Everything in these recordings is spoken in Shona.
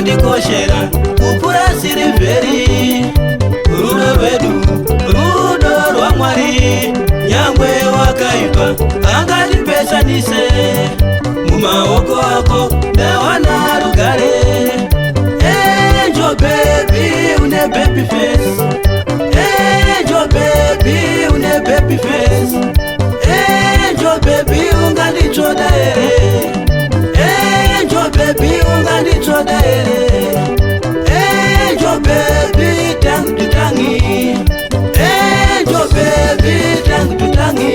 wakandikoshera kupura siliveri. Rudo rwedu rudo rwaMwari, nyangwe wakaipa angatipesanise. Mumaoko ako ndawana rugare. Angel baby une baby face. Angel baby une baby face. Angel baby ungandichoda ere. Angel baby ungandichoda ere. Angel baby tang to tangi. Angel baby tang to tangi.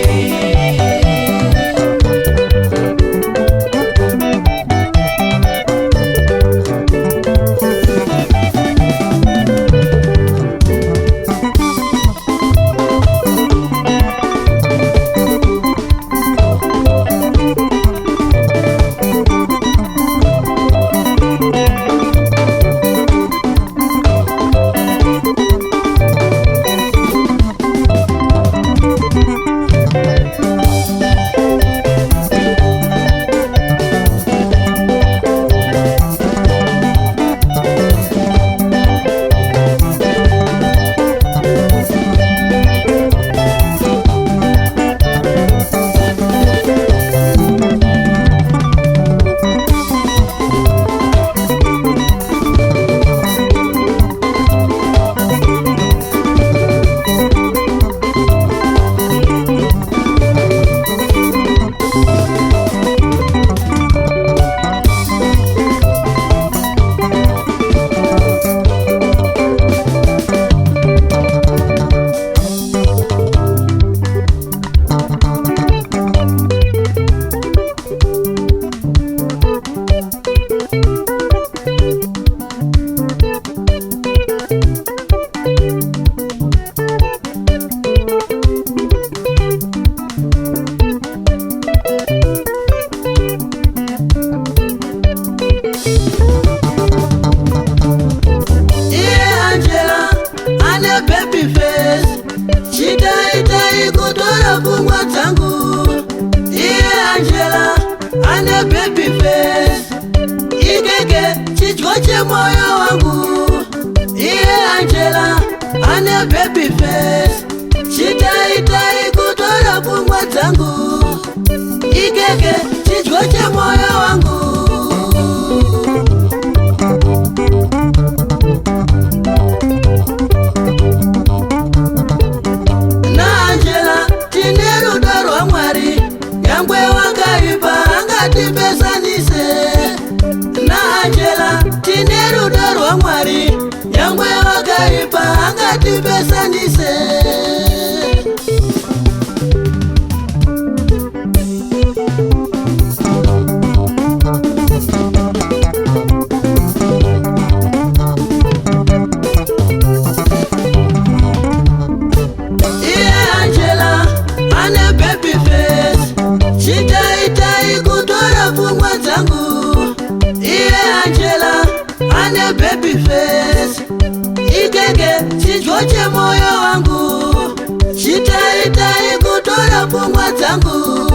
Baby face, chitaitai kutora pumwa zangu. Ikeke chichoche moyo wangu. Na Angela tine rudo rwaMwari, nyangwe wakaipa angatipesanise. Na Angela tine rudo rwaMwari, nyangwe wakaipa angatipesanise. Angela ane baby face, chitaitai kutora pumwa zangu. Angela ane baby face, ikeke chichoche moyo wangu. Chitaitai kutora pumwa zangu.